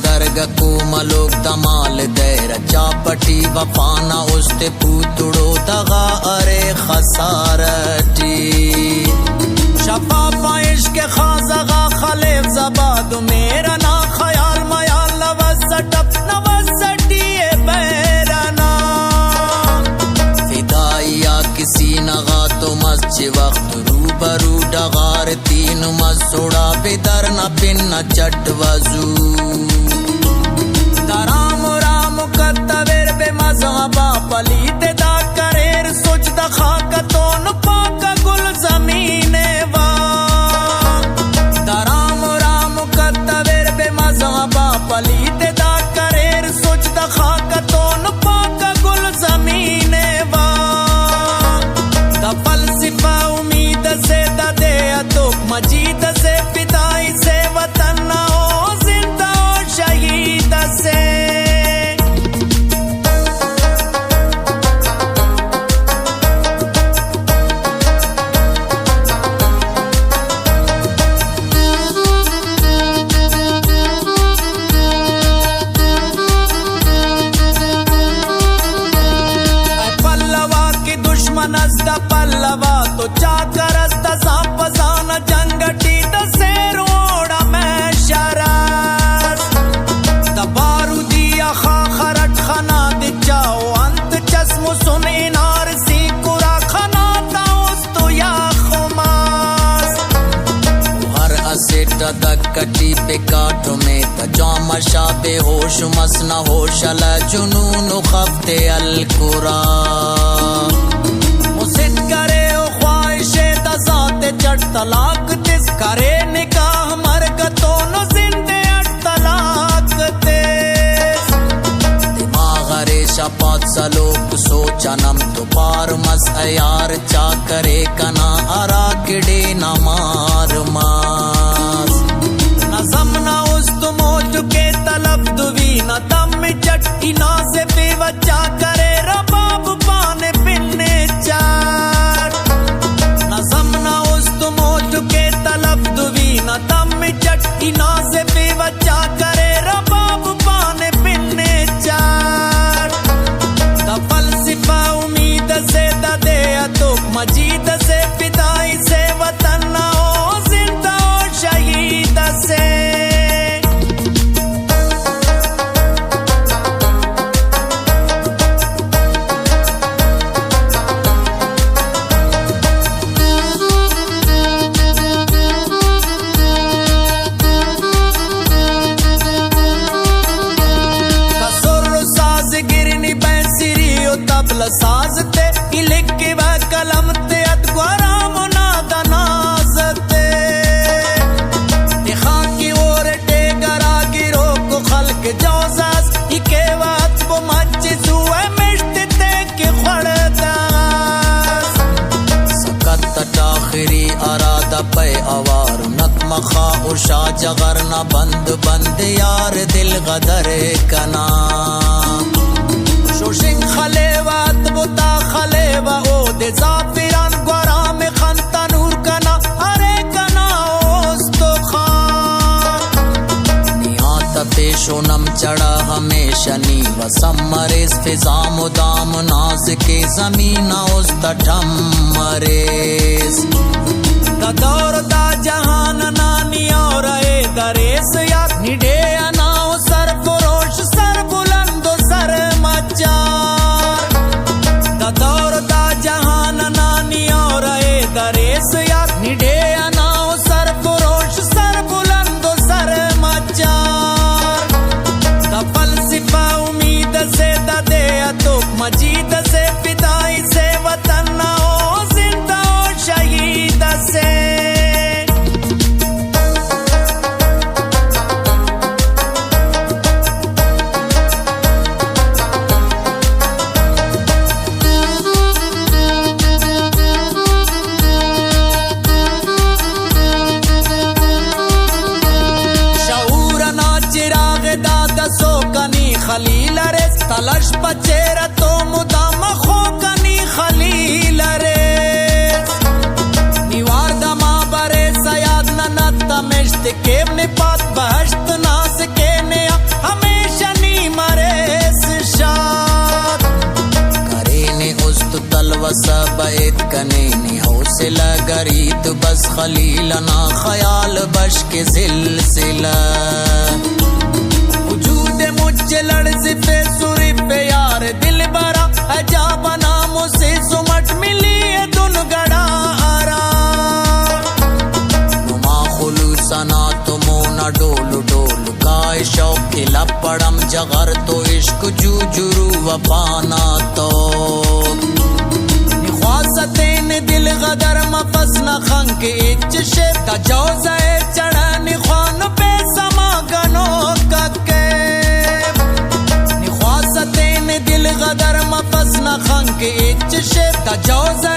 दरगा कोमलोक दमाल दैरा चापटी वफाना उस्ते पूतुड़ो दगा अरे खसारटी शफाफा इश्क खाजगा खलेफ जबाद मेरा ना ख्याल मयाल नवसटप नवसटी बैरना फिदाइया किसी नगा तो मस्जिद वक्त रूबरू डगार तीन मसोड़ा बेदर न पिन न चट वजू दराम राम कत्तवेर बे मज़हबा पलीते दा करेर सोच दा खाका तोन पाका गुल ज़मीने वा दराम राम कत्तवेर बे मज़हबा पलीते दा करेर सोच दा खाका तोन पाका गुल ज़मीने वा दा फलसफा उम्मीद से दा दे अतोक मजीद से फिदाई से वतन ओ जिंदा ओ शहीद से पल्लवा की दुश्मन अस्ता पल्लवा तो चाकर अस्ता सांपसान जंगटी दसे रोड़ा में शरास दबारू दिया खा खरट खना दिचाओ अंत चस्मो सुने नार सी कुरा खना ताउस तो या खुमास हर असेट दक्कटी पे काटो में तजाम शाबे होश मसना होश अला जुनून खफ्ते अल कुरा मुसिद करे ओ ख्वाहिशे दजाते चट तलाक तिस करे निकाह मर्ग तो नो जिंदे अट तलाक तिस दिमाग रेशा पात सलोक सोचनम तो पार मस यार चा करे कना अरा किडे न मार मास नजम न उस तुम हो चुके तलब दुवी न दम चट्टी ना से बेवचा करे रबाब पाने पिन्ने चार नजम न उस तुम हो चुके तलब दुवी न दम चट्टी ना से बेवचा करे रबाब पाने पिन्ने चार दा फलसफा उम्मीद से दा दे अतोक मजीद से फिदाई से वतन ओ जिंदा ओ शहीद से तबला साजते लिख के वह कलम ते अतगवारा मुनादा नाजते दिखा की ओर टेगरा गिरो को खल्क जोजास इके वक्त वो मच्ची सुए मिश्ते ते के खड़दास सकत ताखिरी अरादा पे आवार नक मखा उशा जगर न बंद बंद यार दिल गदर कना शोशिंग खलेवात बुता खलेवा ओ दे जाफिरान ग्वारा में खंता नूर कना अरे कना ओस्तो खान नियात पेशो नम चढ़ा हमेशा नी वसम मरेस फिजा मुदाम नाज के जमीन उस्ता ठम मरेस दा दौर दा जहान नानी और ए दरेस या निडे अनाओ सर फरोश सर बुलंदो सर मचार दा दौर दा जहान नानी और ए दरेस या निडे अनाओ सर फरोश सर बुलंदो सर मचार दा फलसफा उम्मीद से दा दे अतोक मजीद से फिदाई से वतन ओ जिंदा ओ शहीद से खलील रेस तलश बचेरा तो मुदाम खो कनी खलील रेस निवार दमा बरे सयाद ननत तमेश्त केव निपात बहश्त नास के ने सिलसिला गरीत बस खलीलना ख्याल बश के सिलसिला वजूद मुझे लड़ज़ पे सुरी पे यार दिल बरा अजा बना मुझसे सुमट मिली है दुन गड़ा आरा नुमा खुलूसना तुमो न डोलू डोलू काय शौक खिला पड़म जगर तो इश्क जूजुरू वपाना तो निख्वासतेन दिल गदर मफस न खंग के इच शेप का जौज़े चढ़नी ख्वान पे समा गनो कके निख्वासतेन दिल गदर मफस न खंग के इच शेप का जौज़े